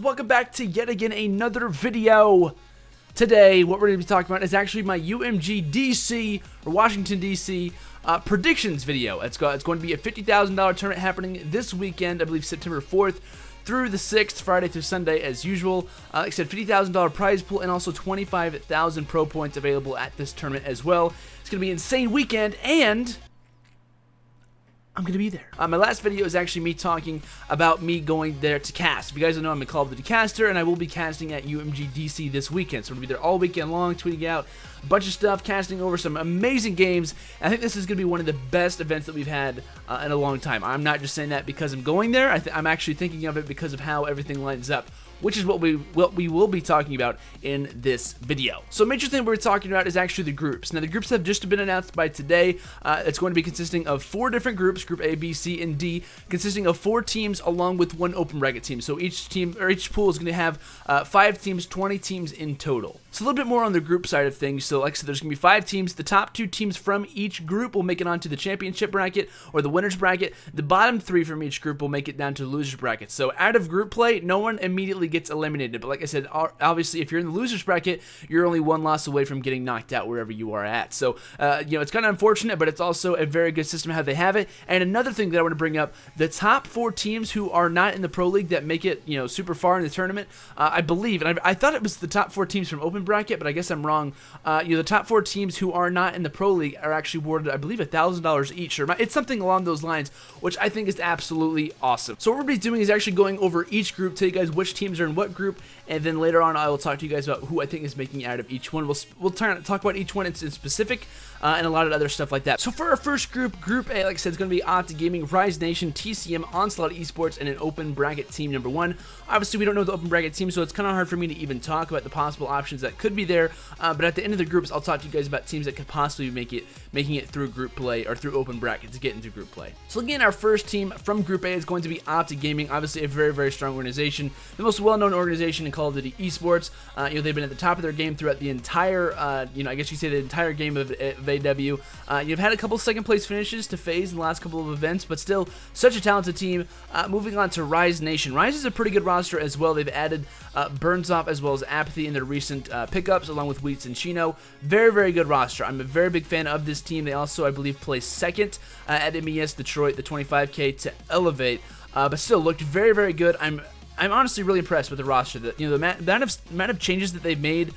welcome back to yet again another video. Today, what we're going to be talking about is actually my UMG D.C. or Washington D.C. Predictions video. It's going to be a $50,000 tournament happening this weekend, I believe September 4th through the 6th, Friday through Sunday as usual. Like I said, $50,000 prize pool and also 25,000 pro points available at this tournament as well. It's going to be an insane weekend, and I'm going to be there. My last video is actually me talking about me going there to cast. If you guys don't know, I'm a Call of Duty caster, and I will be casting at UMG D.C. this weekend. So I'm going to be there all weekend long, tweeting out a bunch of stuff, casting over some amazing games. And I think this is going to be one of the best events that we've had in a long time. I'm not just saying that because I'm going there. I'm actually thinking of it because of how everything lines up, which is what we will be talking about in this video. So a major thing we're talking about is actually the groups. Now the groups have just been announced by today. It's going to be consisting of 4 different groups, Group A, B, C, and D, consisting of 4 teams along with 1 open bracket team. So each team or each pool is going to have 5 teams, 20 teams in total. So a little bit more on the group side of things. So like I said, there's going to be 5 teams. The top 2 teams from each group will make it onto the championship bracket or the winners bracket. The bottom 3 from each group will make it down to the losers bracket. So out of group play, no one immediately gets eliminated. But like I said, obviously if you're in the losers bracket, you're only 1 loss away from getting knocked out wherever you are at. So it's kind of unfortunate, but it's also a very good system how they have it. And another thing that I want to bring up, the top 4 teams who are not in the pro league that make it super far in the tournament, I believe, and I thought it was the top 4 teams from open bracket, but I guess I'm wrong. The top 4 teams who are not in the pro league are actually awarded, I believe, $1,000 each, or it's something along those lines, which I think is absolutely awesome. So what we'll be doing is actually going over each group, tell you guys which teams are in what group, and then later on I will talk to you guys about who I think is making it out of each one. We'll talk about each one in specific and a lot of other stuff like that. So for our first group, Group A, like I said, it's going to be Optic Gaming, Rise Nation, TCM, Onslaught Esports, and an open bracket team number 1. Obviously, we don't know the open bracket team, so it's kind of hard for me to even talk about the possible options that could be there. But at the end of the groups, I'll talk to you guys about teams that could possibly making it through group play or through open bracket to get into group play. So again, our first team from Group A is going to be Optic Gaming, obviously a very, very strong organization, the most well-known organization in Call of Duty Esports. They've been at the top of their game throughout the entire, I guess you could say the entire game of AW. You've had a couple second place finishes to FaZe in the last couple of events, but still such a talented team. Moving on to Rise Nation. Rise is a pretty good roster as well. They've added Burnsoff as well as Apathy in their recent pickups, along with Wheats and Chino. Very, very good roster. I'm a very big fan of this team. They also, I believe, placed second at MES Detroit, the 25K to Elevate, but still looked very, very good. I'm honestly really impressed with the roster. The amount of changes that they've made,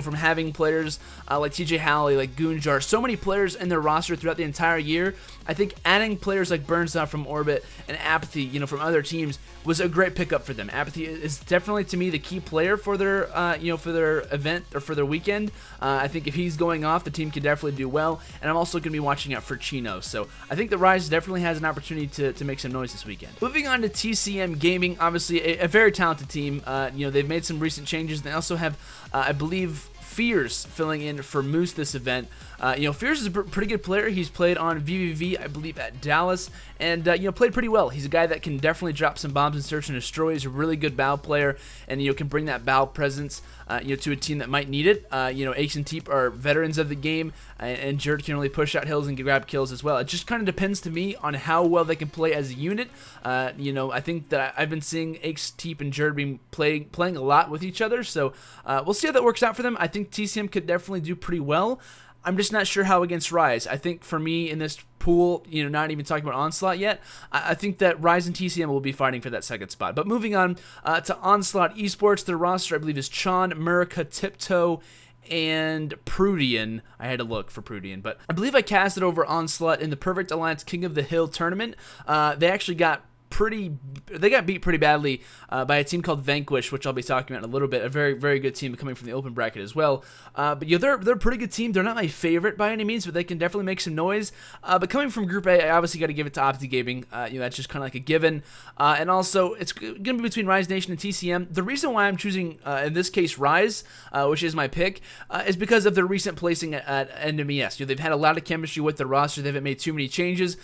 from having players like TJ Howley, like Goonjar, so many players in their roster throughout the entire year. I think adding players like Burnsoff from Orbit and Apathy, from other teams, was a great pickup for them. Apathy is definitely, to me, the key player for their, for their event or for their weekend. I think if he's going off, the team can definitely do well. And I'm also going to be watching out for Chino. So I think the Rise definitely has an opportunity to make some noise this weekend. Moving on to TCM Gaming, obviously a very talented team. They've made some recent changes. They also have, I believe, Fears filling in for Moose this event. Fears is a pretty good player. He's played on VVV, I believe, at Dallas, and played pretty well. He's a guy that can definitely drop some bombs and search and destroy. He's a really good bow player, and can bring that bow presence to a team that might need it. Ace and Teep are veterans of the game, and Jerd can really push out hills and grab kills as well. It just kind of depends to me on how well they can play as a unit. I think that I've been seeing Ace, Teep, and Jerd being playing a lot with each other, so we'll see how that works out for them. I think TCM could definitely do pretty well. I'm just not sure how against Rise. I think for me in this pool, not even talking about Onslaught yet, I think that Rise and TCM will be fighting for that second spot. But moving on to Onslaught Esports, their roster, I believe, is Chon, Murica, Tiptoe, and Prudian. I had to look for Prudian, but I believe I casted over Onslaught in the Perfect Alliance King of the Hill tournament. They actually got beat pretty badly by a team called Vanquish, which I'll be talking about in a little bit. A very, very good team coming from the open bracket as well. But they're a pretty good team. They're not my favorite by any means, but they can definitely make some noise. But coming from Group A, I obviously got to give it to Optic Gaming. That's just kind of like a given. And also, it's going to be between Rise Nation and TCM. The reason why I'm choosing, in this case, Rise, which is my pick, is because of their recent placing at NMES. They've had a lot of chemistry with the roster. They haven't made too many changes.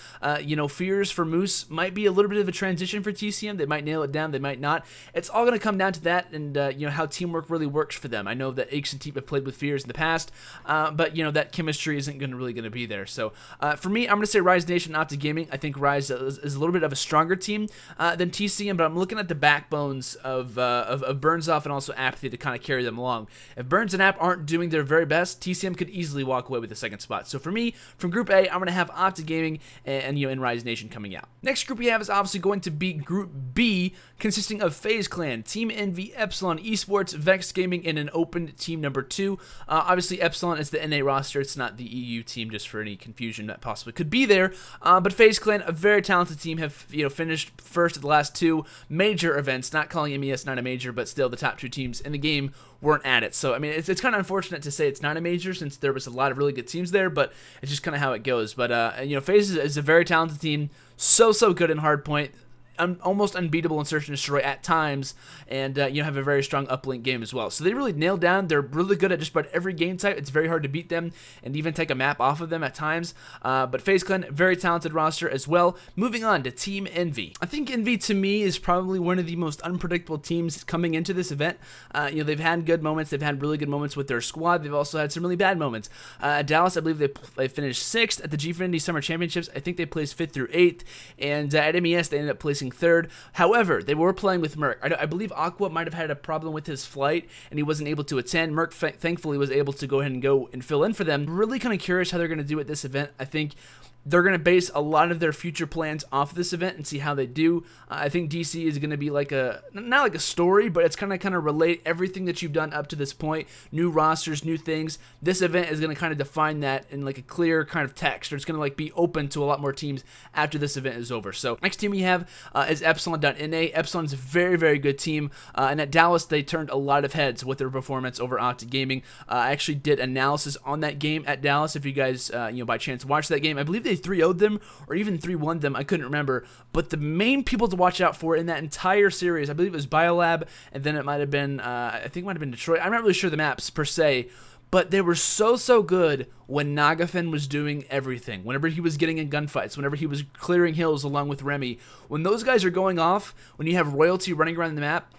Fears for Moose might be a little bit of a transition for TCM. They might nail it down, they might not. It's all going to come down to that and how teamwork really works for them. I know that Aches and Teep have played with Fears in the past, but that chemistry isn't really going to be there. So for me, I'm going to say Rise Nation, Optic Gaming. I think Rise is a little bit of a stronger team than TCM, but I'm looking at the backbones of Burnsoff and also Apathy to kind of carry them along. If Burns and App aren't doing their very best, TCM could easily walk away with the second spot. So for me, from Group A, I'm going to have Optic Gaming and Rise Nation coming out. Next group we have is obviously going to be Group B, consisting of FaZe Clan, Team Envy, Epsilon Esports, Vex Gaming, and an open team number 2. Obviously, Epsilon is the NA roster. It's not the EU team, just for any confusion that possibly could be there. But FaZe Clan, a very talented team, have finished first at the last 2 major events. Not calling MES not a major, but still the top 2 teams in the game weren't at it. So, I mean, it's kind of unfortunate to say it's not a major since there was a lot of really good teams there, but it's just kind of how it goes. But, FaZe is a very talented team, so good in Hardpoint, almost unbeatable in Search and Destroy at times, and have a very strong uplink game as well. So they really nailed down. They're really good at just about every game type. It's very hard to beat them and even take a map off of them at times. But FaZe Clan, very talented roster as well. Moving on to Team Envy. I think Envy, to me, is probably one of the most unpredictable teams coming into this event. They've had good moments. They've had really good moments with their squad. They've also had some really bad moments. At Dallas, I believe they finished 6th at the Gfinity Summer Championships. I think they placed 5th through 8th. And at MES, they ended up placing 3rd. However, they were playing with Merc. I believe Aqua might have had a problem with his flight, and he wasn't able to attend. Merc, thankfully, was able to go ahead and fill in for them. Really kind of curious how they're going to do at this event. I think they're going to base a lot of their future plans off of this event and see how they do. I think DC is going to be like not like a story, but it's going to kind of relate everything that you've done up to this point, new rosters, new things. This event is going to kind of define that in like a clear kind of text, or it's going to like be open to a lot more teams after this event is over. So next team we have is Epsilon.NA. Epsilon's a very, very good team, and at Dallas they turned a lot of heads with their performance over Optic Gaming. I actually did analysis on that game at Dallas. If you guys by chance watched that game, I believe they 3-0'd them or even 3-1'd them. I couldn't remember. But the main people to watch out for in that entire series, I believe it was Biolab, and then it might have been, I think it might have been Detroit. I'm not really sure the maps per se, but they were so good when Nagafin was doing everything. Whenever he was getting in gunfights, whenever he was clearing hills along with Remy, when those guys are going off, when you have royalty running around the map,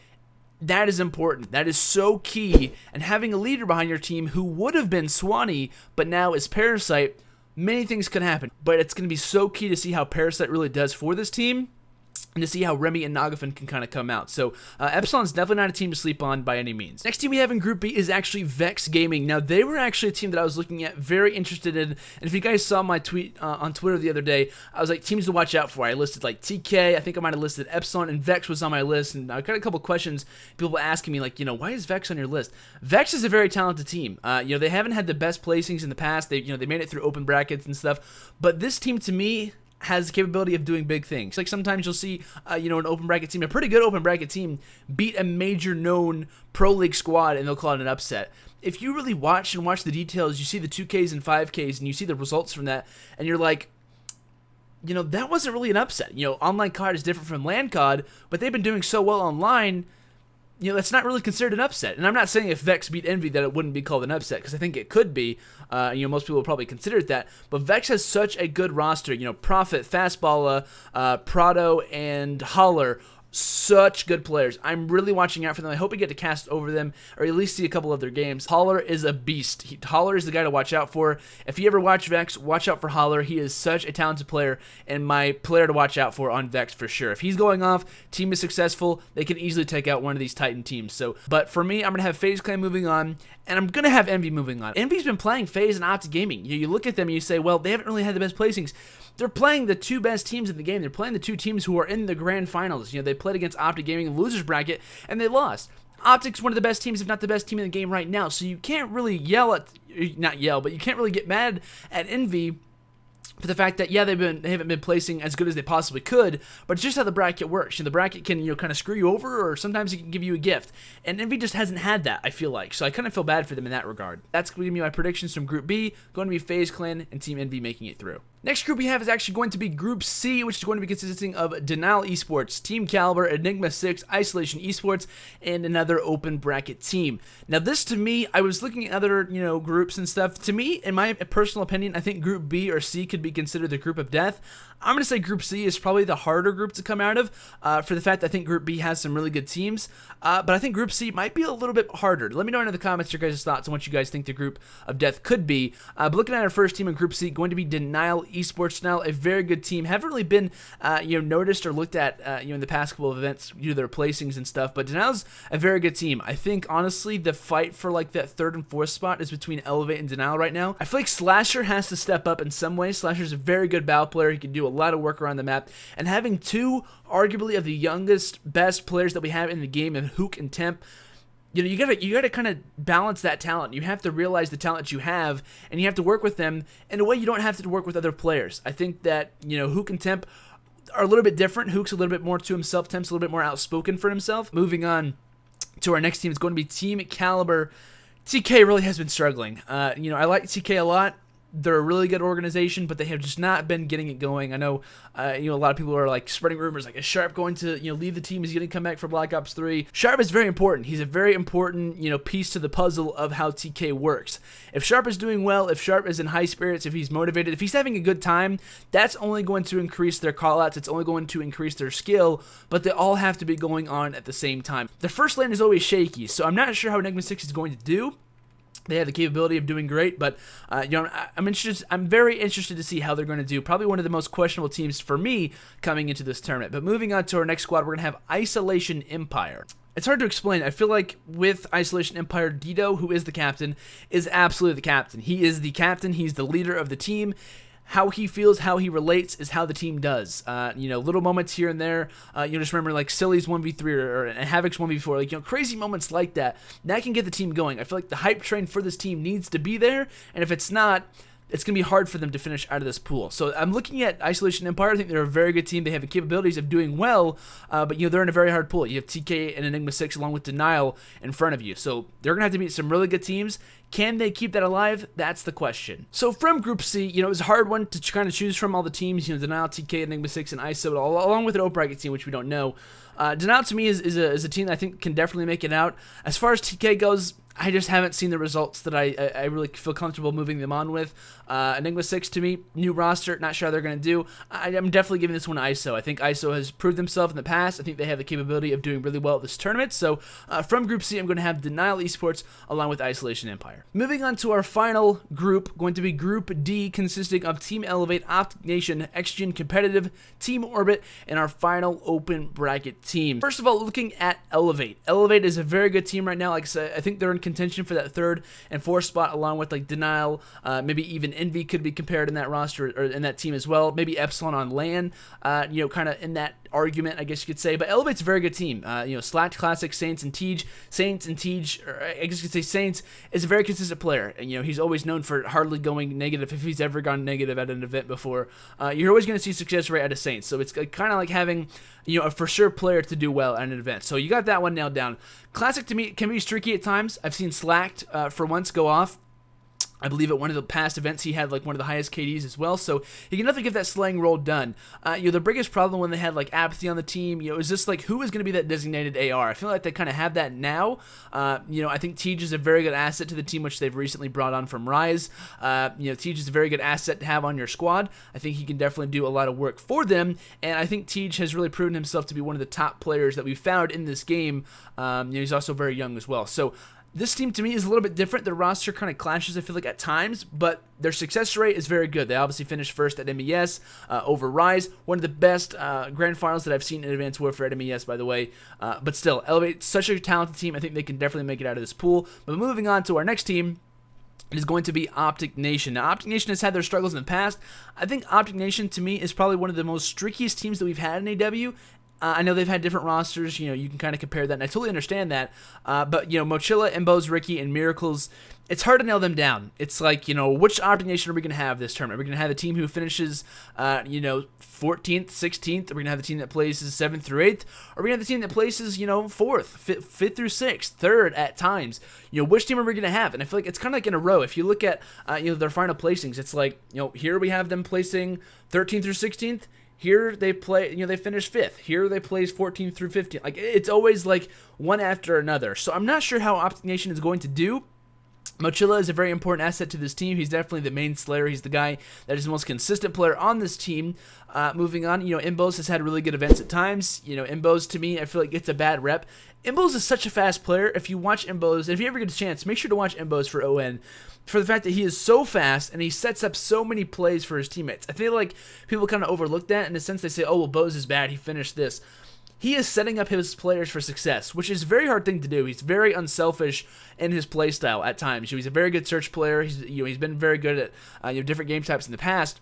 that is important. That is so key. And having a leader behind your team who would have been Swanee, but now is Parasite, many things could happen. But it's going to be so key to see how Parasite really does for this team, and to see how Remy and Nagafin can kind of come out. So Epsilon's definitely not a team to sleep on by any means. Next team we have in Group B is actually Vex Gaming. Now, they were actually a team that I was looking at, very interested in. And if you guys saw my tweet on Twitter the other day, I was like, teams to watch out for. I listed like TK, I think I might have listed Epsilon, and Vex was on my list. And I got a couple questions, people asking me like, why is Vex on your list? Vex is a very talented team. They haven't had the best placings in the past. They made it through open brackets and stuff. But this team, to me, has the capability of doing big things. Like sometimes you'll see, an open bracket team, a pretty good open bracket team, beat a major known pro league squad, and they'll call it an upset. If you really watch the details, you see the 2Ks and 5Ks, and you see the results from that, and you're like, that wasn't really an upset. Online COD is different from LAN COD, but they've been doing so well online, that's not really considered an upset. And I'm not saying if Vex beat Envy that it wouldn't be called an upset, because I think it could be. Most people will probably consider it that. But Vex has such a good roster. Prophet, Fastballa, Prado, and Holler, such good players. I'm really watching out for them. I hope we get to cast over them, or at least see a couple of their games. Holler is a beast. Holler is the guy to watch out for. If you ever watch Vex, watch out for Holler. He is such a talented player, and my player to watch out for on Vex for sure. If he's going off, team is successful, they can easily take out one of these Titan teams. But for me, I'm going to have FaZe Clan moving on, and I'm going to have Envy moving on. Envy's been playing FaZe and Optic Gaming. You look at them and you say, well, they haven't really had the best placings. They're playing the 2 best teams in the game. They're playing the 2 teams who are in the grand finals. They played against Optic Gaming in the losers bracket, and they lost. Optic's one of the best teams, if not the best team in the game right now, so you can't really but you can't really get mad at Envy for the fact that, yeah, they haven't been placing as good as they possibly could, but it's just how the bracket works. The bracket can, kind of screw you over, or sometimes it can give you a gift. And Envy just hasn't had that, I feel like. So I kind of feel bad for them in that regard. That's going to be my predictions from Group B, going to be FaZe Clan and Team Envy making it through. Next group we have is actually going to be Group C, which is going to be consisting of Denial Esports, Team Caliber, Enigma 6, Isolation Esports, and another open bracket team. Now this, to me, I was looking at other, groups and stuff. To me, in my personal opinion, I think Group B or C could be considered the group of death. I'm going to say Group C is probably the harder group to come out of for the fact that I think Group B has some really good teams. But I think Group C might be a little bit harder. Let me know in the comments your guys' thoughts on what you guys think the group of death could be. But looking at our first team in Group C, going to be Denial Esports. Denial, a very good team. Haven't really been noticed or looked at in the past couple of events due to their placings and stuff. But Denial's a very good team. I think honestly the fight for like that 3rd and 4th spot is between Elevate and Denial right now. I feel like Slasher has to step up in some way. Slasher's a very good battle player. He can do a lot of work around the map, and having two arguably of the youngest, best players that we have in the game, and Hook and Temp, you gotta kind of balance that talent. You have to realize the talent you have, and you have to work with them in a way you don't have to work with other players. I think that Hook and Temp are a little bit different. Hook's a little bit more to himself. Temp's a little bit more outspoken for himself. Moving on to our next team, it's going to be Team Caliber. TK really has been struggling. I like TK a lot. They're a really good organization, but they have just not been getting it going. I know, a lot of people are like spreading rumors like, is Sharp going to, leave the team? Is he going to come back for Black Ops 3? Sharp is very important. He's a very important, piece to the puzzle of how TK works. If Sharp is doing well, if Sharp is in high spirits, if he's motivated, if he's having a good time, that's only going to increase their callouts. It's only going to increase their skill, but they all have to be going on at the same time. The first lane is always shaky, so I'm not sure how Enigma 6 is going to do. They have the capability of doing great, but I'm interested. I'm very interested to see how they're going to do. Probably one of the most questionable teams for me coming into this tournament. But moving on to our next squad, we're going to have Isolation Empire. It's hard to explain. I feel like with Isolation Empire, Dito, who is the captain, is absolutely the captain. He is the captain. He's the leader of the team. How he feels, how he relates is how the team does. Little moments here and there. Just remember like Silly's 1v3 or Havoc's 1v4. Crazy moments like that. That can get the team going. I feel like the hype train for this team needs to be there. And if it's not, it's going to be hard for them to finish out of this pool. So I'm looking at Isolation Empire. I think they're a very good team. They have the capabilities of doing well, but they're in a very hard pool. You have TK and Enigma 6 along with Denial in front of you. So they're going to have to beat some really good teams. Can they keep that alive? That's the question. So from Group C, it was a hard one to kind of choose from all the teams. Denial, TK, Enigma 6, and ISO, along with an O-Bracket team, which we don't know. Denial to me is a team that I think can definitely make it out. As far as TK goes, I just haven't seen the results that I really feel comfortable moving them on with. Enigma 6, to me, new roster, not sure how they're going to do. I'm definitely giving this one to ISO. I think ISO has proved themselves in the past. I think they have the capability of doing really well at this tournament. So from Group C, I'm going to have Denial Esports along with Isolation Empire. Moving on to our final group, going to be Group D, consisting of Team Elevate, Optic Nation, XGen Competitive, Team Orbit, and our final open bracket team. First of all, looking at Elevate. Elevate is a very good team right now. Like I said, I think they're in contention for that 3rd and 4th spot, along with like Denial, maybe even Envy could be compared in that roster or in that team as well. Maybe Epsilon on LAN, kind of in that argument, I guess you could say. But Elevate's a very good team. Slacked Classic, Saints, and Tej. Or I guess you could say Saints is a very consistent player. And, he's always known for hardly going negative if he's ever gone negative at an event before. You're always going to see success rate out of Saints. So it's kind of like having, a for sure player to do well at an event. So you got that one nailed down. Classic to me can be streaky at times. I've seen Slacked for once go off. I believe at one of the past events he had like one of the highest KDs as well, so he can definitely get that slaying role done. The biggest problem when they had like Apathy on the team, is just like who is going to be that designated AR. I feel like they kind of have that now. I think Tej is a very good asset to the team, which they've recently brought on from Rise. Tej is a very good asset to have on your squad. I think he can definitely do a lot of work for them, and I think Tej has really proven himself to be one of the top players that we've found in this game. He's also very young as well, so this team, to me, is a little bit different. Their roster kind of clashes, I feel like, at times, but their success rate is very good. They obviously finished first at MES over Rise. One of the best grand finals that I've seen in Advanced Warfare at MES, by the way. But still, Elevate, such a talented team. I think they can definitely make it out of this pool. But moving on to our next team, it is going to be Optic Nation. Now, Optic Nation has had their struggles in the past. I think Optic Nation, to me, is probably one of the most streakiest teams that we've had in AW. I know they've had different rosters, you can kind of compare that, and I totally understand that, but, Mochila, Embos, Ricky, and Miracles, it's hard to nail them down. It's like, which Optic Nation are we going to have this tournament? Are we going to have a team who finishes, 14th, 16th? Are we going to have a team that places 7th through 8th? Are we going to have a team that places, 4th, 5th through 6th, 3rd at times? Which team are we going to have? And I feel like it's kind of like in a row. If you look at, their final placings, it's like, here we have them placing 13th through 16th. Here they play, they finish 5th. Here they place 14th through 15th. Like, it's always like one after another. So I'm not sure how Optic Nation is going to do. Mochila is a very important asset to this team. He's definitely the main slayer. He's the guy that is the most consistent player on this team. Moving on, Imbos has had really good events at times. Imbos, to me, I feel like gets a bad rep. Imbos is such a fast player. If you watch Imbos, if you ever get a chance, make sure to watch Imbos for ON. For the fact that he is so fast and he sets up so many plays for his teammates. I feel like people kind of overlook that in the sense they say, oh, well, Bose is bad. He finished this. He is setting up his players for success, which is a very hard thing to do. He's very unselfish in his play style at times. He's a very good search player. He's been very good at different game types in the past.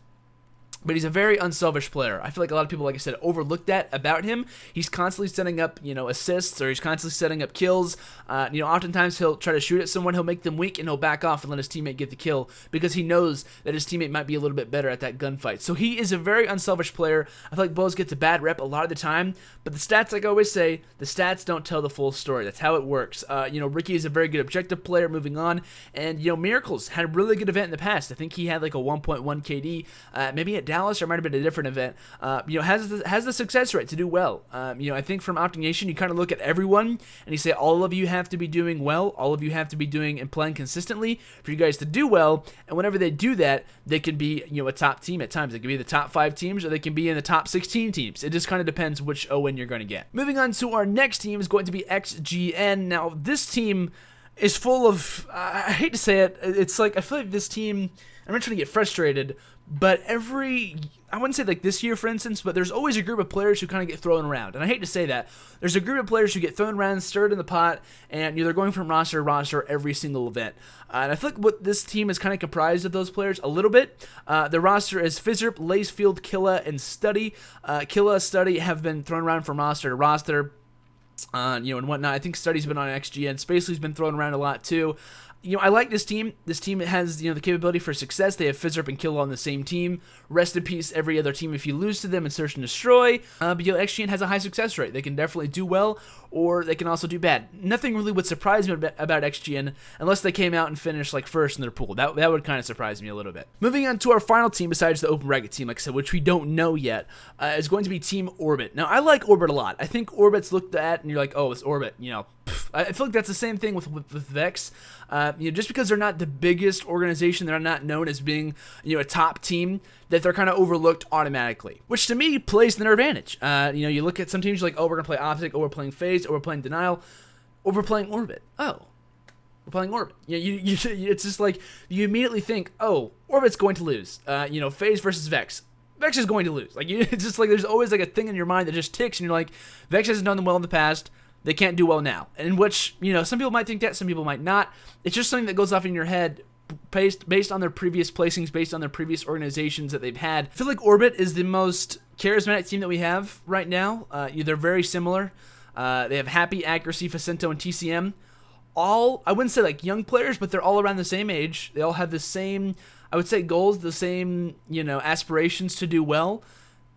But he's a very unselfish player. I feel like a lot of people, like I said, overlook that about him. He's constantly setting up, assists, or he's constantly setting up kills. Oftentimes he'll try to shoot at someone, he'll make them weak, and he'll back off and let his teammate get the kill because he knows that his teammate might be a little bit better at that gunfight. So he is a very unselfish player. I feel like Bose gets a bad rep a lot of the time, but the stats, like I always say, the stats don't tell the full story. That's how it works. Ricky is a very good objective player. Moving on, and Miracles had a really good event in the past. I think he had like a 1.1 KD, maybe at Dallas, or it might have been a different event. Has the success rate to do well. I think from Optination, you kind of look at everyone and you say all of you have to be doing well. All of you have to be doing and playing consistently for you guys to do well. And whenever they do that, they can be a top team at times. They can be the top 5 teams, or they can be in the top 16 teams. It just kind of depends which ON you're going to get. Moving on to our next team is going to be XGN. Now this team is full of, I hate to say it, it's like I feel like this team, I'm not trying to get frustrated, but I wouldn't say like this year, for instance, but there's always a group of players who kind of get thrown around. And I hate to say that. There's a group of players who get thrown around, stirred in the pot, and they're going from roster to roster every single event. And I feel like what this team is kind of comprised of those players a little bit. The roster is Fizzerp, Lacefield, Killa, and Study. Killa, Study have been thrown around from roster to roster. And whatnot. I think Study's been on XGN. Spacely's been thrown around a lot too. I like this team. This team has, the capability for success. They have Fizzerp and Killa on the same team. Rest in peace, every other team if you lose to them in Search and Destroy. But XGN has a high success rate. They can definitely do well, or they can also do bad. Nothing really would surprise me about XGN unless they came out and finished like first in their pool. That would kind of surprise me a little bit. Moving on to our final team besides the Open Bracket team, like I said, which we don't know yet, is going to be Team Orbit. Now, I like Orbit a lot. I think Orbit's looked at and you're like, oh, it's Orbit, I feel like that's the same thing with Vex. Just because they're not the biggest organization, they're not known as being, a top team, that they're kind of overlooked automatically, which to me plays in their advantage. You look at some teams, you're like, oh, we're going to play Optic, or we're playing FaZe, or we're playing Denial, or we're playing Orbit. Oh, we're playing Orbit. It's just like, you immediately think, oh, Orbit's going to lose. FaZe versus Vex. Vex is going to lose. It's just like, there's always like a thing in your mind that just ticks, and you're like, Vex hasn't done them well in the past. They can't do well now. In which, some people might think that, some people might not. It's just something that goes off in your head based on their previous placings, based on their previous organizations that they've had. I feel like Orbit is the most charismatic team that we have right now. They're very similar. They have Happy, Accuracy, Facento, and TCM. All, I wouldn't say like young players, but they're all around the same age. They all have the same, I would say, goals, the same, aspirations to do well.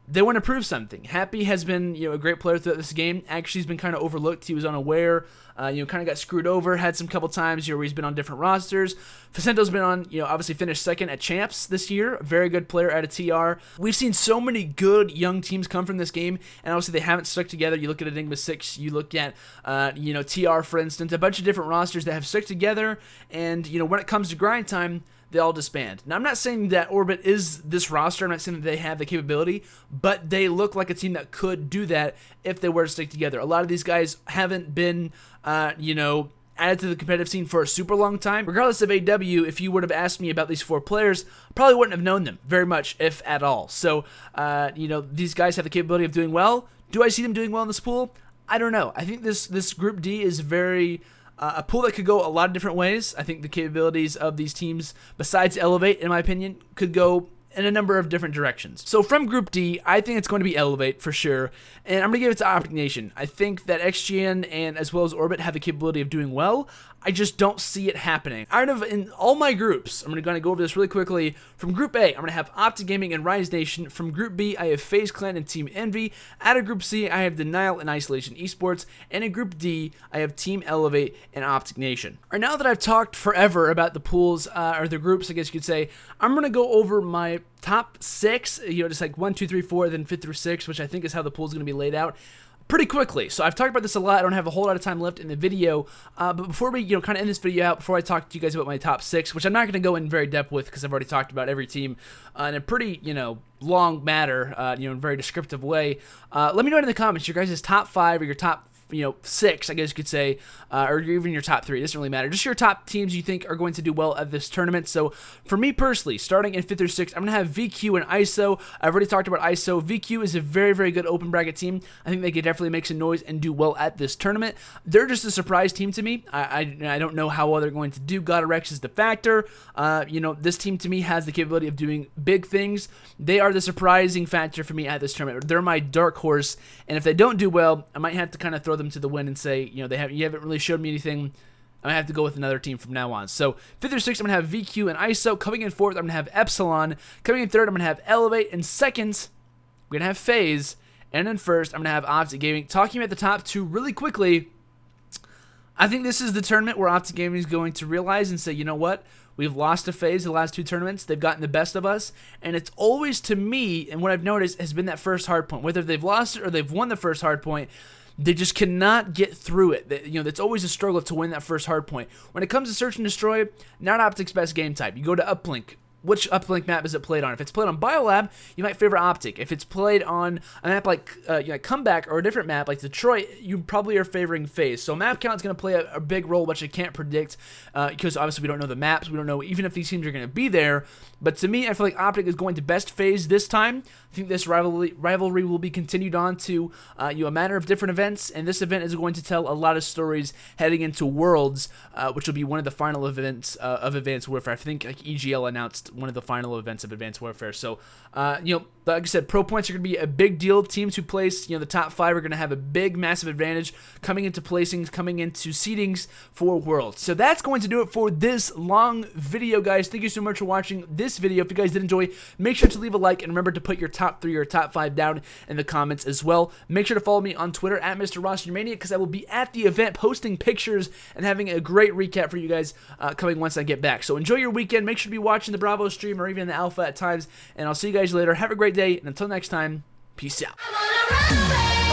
They want to prove something. Happy has been, a great player throughout this game. Actually, he's been kind of overlooked. He was unaware. Kind of got screwed over. Had some couple times where he's been on different rosters. Facento's been on, obviously finished second at Champs this year. Very good player out of TR. We've seen so many good young teams come from this game, and obviously they haven't stuck together. You look at Enigma 6. You look at, TR, for instance. A bunch of different rosters that have stuck together, and, when it comes to grind time, they all disband. Now, I'm not saying that Orbit is this roster. I'm not saying that they have the capability, but they look like a team that could do that if they were to stick together. A lot of these guys haven't been, added to the competitive scene for a super long time. Regardless of AW, if you would have asked me about these 4 players, probably wouldn't have known them very much, if at all. So, these guys have the capability of doing well. Do I see them doing well in this pool? I don't know. I think this Group D is very... a pool that could go a lot of different ways. I think the capabilities of these teams, besides Elevate, in my opinion, could go in a number of different directions. So from Group D, I think it's going to be Elevate for sure, and I'm going to give it to Optic Nation. I think that XGN and as well as Orbit have the capability of doing well. I just don't see it happening. Out of in all my groups, I'm going to go over this really quickly. From Group A, I'm going to have Optic Gaming and Rise Nation. From Group B, I have FaZe Clan and Team Envy. Out of Group C, I have Denial and Isolation Esports. And in Group D, I have Team Elevate and Optic Nation. All right, now that I've talked forever about the pools, or the groups, I guess you could say, I'm going to go over my top 6, just like 1, 2, 3, 4, then 5th through 6, which I think is how the pool is going to be laid out. pretty quickly. So I've talked about this a lot. I don't have a whole lot of time left in the video, but before we kind of end this video out, before I talk to you guys about my top 6, which I'm not going to go in very depth with because I've already talked about every team in a pretty long matter, in a very descriptive way. Let me know in the comments your guys' top 5 or your top 6, I guess you could say, or even your top 3. It doesn't really matter. Just your top teams you think are going to do well at this tournament. So for me personally, starting in 5th or 6th, I'm going to have VQ and ISO. I've already talked about ISO. VQ is a very, very good open bracket team. I think they could definitely make some noise and do well at this tournament. They're just a surprise team to me. I don't know how well they're going to do. God Rex is the factor. This team to me has the capability of doing big things. They are the surprising factor for me at this tournament. They're my dark horse, and if they don't do well, I might have to kind of throw them to the wind and say, you haven't really showed me anything. I have to go with another team from now on. So 5th or 6th, I'm going to have VQ and ISO. Coming in 4th, I'm going to have Epsilon. Coming in 3rd, I'm going to have Elevate. And 2nd, we're going to have FaZe. And in 1st, I'm going to have Optic Gaming. Talking about the top 2 really quickly, I think this is the tournament where Optic Gaming is going to realize and say, you know what? We've lost to FaZe the last 2 tournaments. They've gotten the best of us. And it's always, to me, and what I've noticed, has been that first hard point. Whether they've lost it or they've won the first hard point, they just cannot get through it. It's always a struggle to win that first hard point. When it comes to Search and Destroy, not Optic's best game type. You go to Uplink. Which Uplink map is it played on? If it's played on Biolab, you might favor Optic. If it's played on a map like Comeback or a different map like Detroit, you probably are favoring FaZe. So map count is going to play a big role, which I can't predict because obviously we don't know the maps. We don't know even if these teams are going to be there. But to me, I feel like Optic is going to best FaZe this time. I think this rivalry will be continued on to a matter of different events, and this event is going to tell a lot of stories heading into Worlds, which will be one of the final events of Advanced Warfare. I think EGL announced one of the final events of Advanced Warfare. So, like I said, pro points are going to be a big deal. Teams who place, the top 5 are going to have a big, massive advantage coming into placings, coming into seedings for Worlds. So that's going to do it for this long video, guys. Thank you so much for watching this video. If you guys did enjoy, make sure to leave a like and remember to put your top 3 or top 5 down in the comments as well. Make sure to follow me on Twitter at Mr. Rostermania because I will be at the event posting pictures and having a great recap for you guys coming once I get back. So enjoy your weekend. Make sure to be watching the Bravo stream or even the Alpha at times, and I'll see you guys later. Have a great day, and until next time, peace out.